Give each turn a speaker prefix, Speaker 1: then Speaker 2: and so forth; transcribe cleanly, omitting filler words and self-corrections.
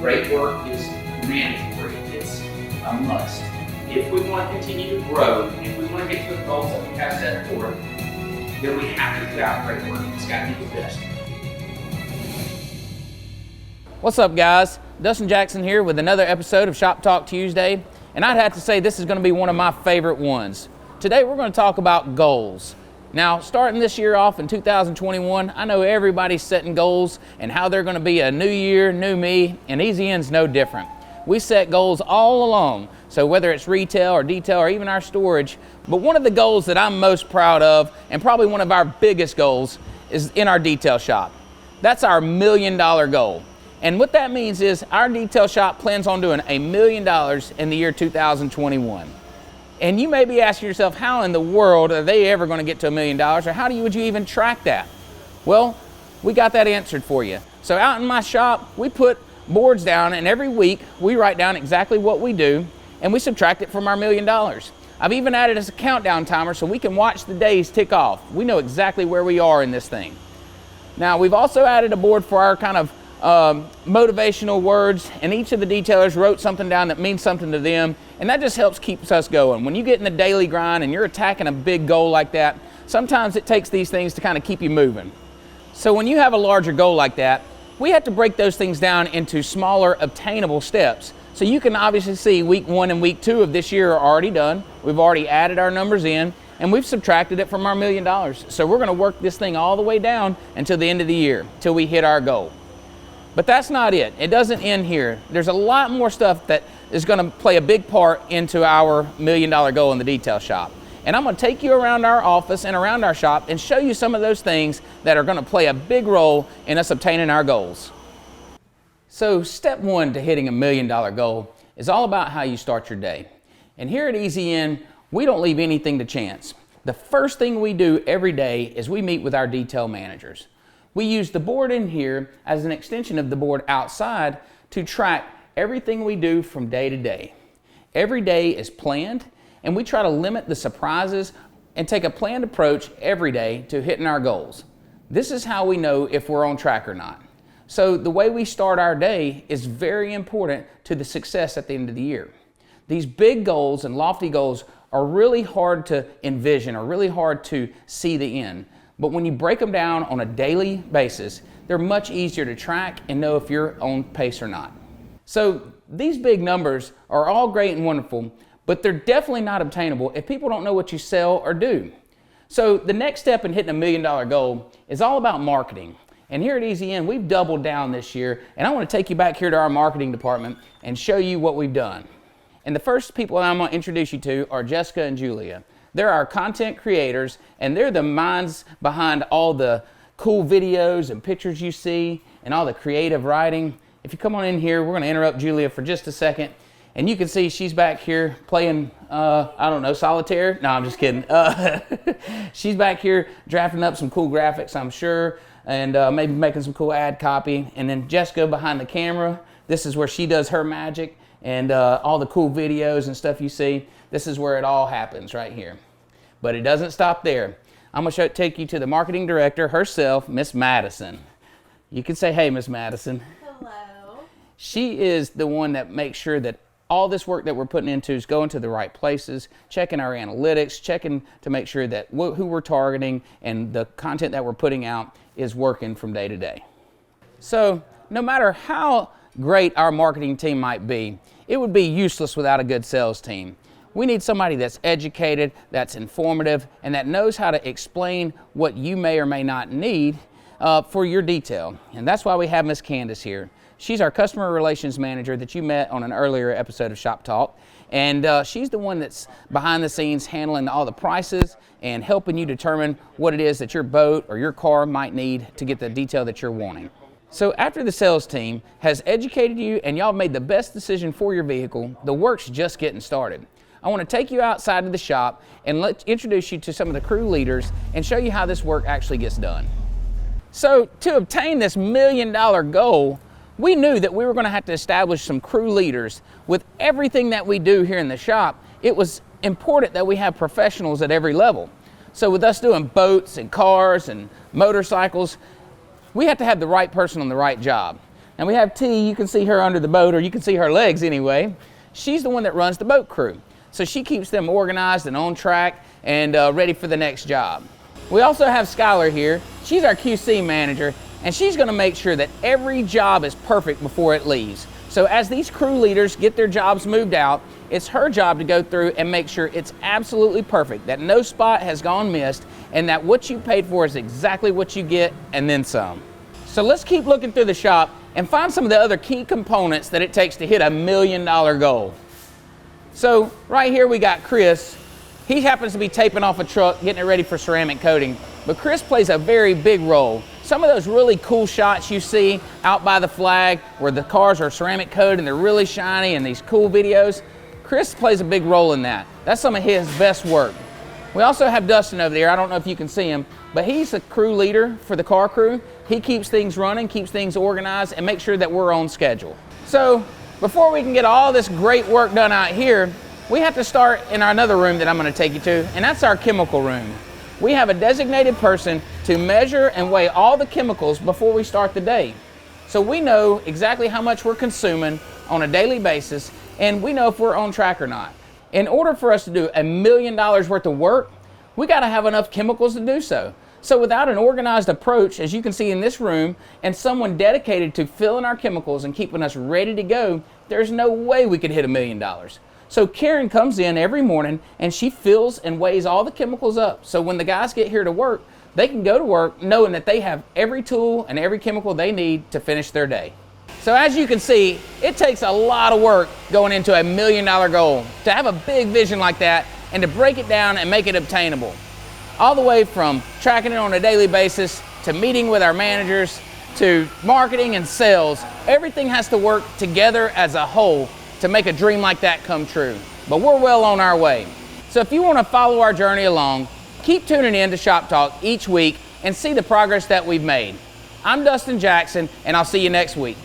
Speaker 1: great work is mandatory. It's a must. If we want to continue to grow, if we want to get to the goals that we have set forth, then we have to put out great work. It's got to be the best.
Speaker 2: What's up, guys? Dustin Jackson here with another episode of Shop Talk Tuesday, and I'd have to say this is going to be one of my favorite ones. Today we're going to talk about goals. Now, starting this year off in 2021, I know everybody's setting goals and how they're going to be a new year, new me, and Easy N's no different. We set goals all along, so whether it's retail or detail or even our storage, but one of the goals that I'm most proud of, and probably one of our biggest goals, is in our detail shop. That's our $1 million goal. And what that means is our detail shop plans on doing $1 million in the year 2021. And you may be asking yourself, how in the world are they ever going to get to $1 million, or how would you even track that? Well, we got that answered for you. So out in my shop, we put boards down, and every week we write down exactly what we do, and we subtract it from our $1 million. I've even added us a countdown timer so we can watch the days tick off. We know exactly where we are in this thing. Now, we've also added a board for our kind of motivational words, and each of the detailers wrote something down that means something to them, and that just helps keep us going. When you get in the daily grind and you're attacking a big goal like that, sometimes it takes these things to kind of keep you moving. So when you have a larger goal like that, we have to break those things down into smaller obtainable steps. So you can obviously see week 1 and week 2 of this year are already done. We've already added our numbers in, and we've subtracted it from our $1 million. So we're going to work this thing all the way down until the end of the year, till we hit our goal. But that's not it. It doesn't end here. There's a lot more stuff that is going to play a big part into our $1 million goal in the detail shop. And I'm going to take you around our office and around our shop and show you some of those things that are going to play a big role in us obtaining our goals. So step 1 to hitting $1 million goal is all about how you start your day. And here at Easy N, we don't leave anything to chance. The first thing we do every day is we meet with our detail managers. We use the board in here as an extension of the board outside to track everything we do from day to day. Every day is planned, and we try to limit the surprises and take a planned approach every day to hitting our goals. This is how we know if we're on track or not. So the way we start our day is very important to the success at the end of the year. These big goals and lofty goals are really hard to envision or really hard to see the end. But when you break them down on a daily basis, they're much easier to track and know if you're on pace or not. So these big numbers are all great and wonderful, but they're definitely not obtainable if people don't know what you sell or do. So the next step in hitting $1 million goal is all about marketing. And here at Easy N, we've doubled down this year, and I want to take you back here to our marketing department and show you what we've done. And the first people I'm going to introduce you to are Jessica and Julia. They're our content creators, and they're the minds behind all the cool videos and pictures you see and all the creative writing. If you come on in here, we're going to interrupt Julia for just a second, and you can see she's back here playing, I don't know, solitaire? No, I'm just kidding. She's back here drafting up some cool graphics, I'm sure, and maybe making some cool ad copy. And then Jessica behind the camera, this is where she does her magic, and all the cool videos and stuff you see. This is where it all happens right here. But it doesn't stop there. I'm going to take you to the marketing director herself, Miss Madison. You can say, hey, Miss Madison.
Speaker 3: Hello.
Speaker 2: She is the one that makes sure that all this work that we're putting into is going to the right places, checking our analytics, checking to make sure that who we're targeting and the content that we're putting out is working from day to day. So no matter how great our marketing team might be, it would be useless without a good sales team. We need somebody that's educated, that's informative, and that knows how to explain what you may or may not need for your detail. And that's why we have Miss Candace here. She's our customer relations manager that you met on an earlier episode of Shop Talk. And she's the one that's behind the scenes handling all the prices and helping you determine what it is that your boat or your car might need to get the detail that you're wanting. So after the sales team has educated you and y'all made the best decision for your vehicle, the work's just getting started. I want to take you outside of the shop and introduce you to some of the crew leaders and show you how this work actually gets done. So to obtain this $1 million goal, we knew that we were going to have to establish some crew leaders. With everything that we do here in the shop, it was important that we have professionals at every level. So with us doing boats and cars and motorcycles, we have to have the right person on the right job. And we have T, you can see her under the boat, or you can see her legs anyway. She's the one that runs the boat crew. So she keeps them organized and on track and ready for the next job. We also have Skylar here. She's our QC manager, and she's gonna make sure that every job is perfect before it leaves. So as these crew leaders get their jobs moved out, it's her job to go through and make sure it's absolutely perfect, that no spot has gone missed, and that what you paid for is exactly what you get and then some. So let's keep looking through the shop and find some of the other key components that it takes to hit a $1 million goal. So right here we got Chris. He happens to be taping off a truck, getting it ready for ceramic coating, but Chris plays a very big role. Some of those really cool shots you see out by the flag where the cars are ceramic coated and they're really shiny and these cool videos, Chris plays a big role in that. That's some of his best work. We also have Dustin over there. I don't know if you can see him, but he's the crew leader for the car crew. He keeps things running, keeps things organized, and makes sure that we're on schedule. So before we can get all this great work done out here, we have to start in another room that I'm going to take you to, and that's our chemical room. We have a designated person to measure and weigh all the chemicals before we start the day. So we know exactly how much we're consuming on a daily basis, and we know if we're on track or not. In order for us to do $1 million worth of work, we got to have enough chemicals to do so. So without an organized approach, as you can see in this room, and someone dedicated to filling our chemicals and keeping us ready to go, there's no way we could hit $1 million. So Karen comes in every morning and she fills and weighs all the chemicals up. So when the guys get here to work, they can go to work knowing that they have every tool and every chemical they need to finish their day. So as you can see, it takes a lot of work going into $1 million goal to have a big vision like that and to break it down and make it obtainable. All the way from tracking it on a daily basis to meeting with our managers to marketing and sales, everything has to work together as a whole to make a dream like that come true. But we're well on our way. So if you want to follow our journey along, keep tuning in to Shop Talk each week and see the progress that we've made. I'm Dustin Jackson, and I'll see you next week.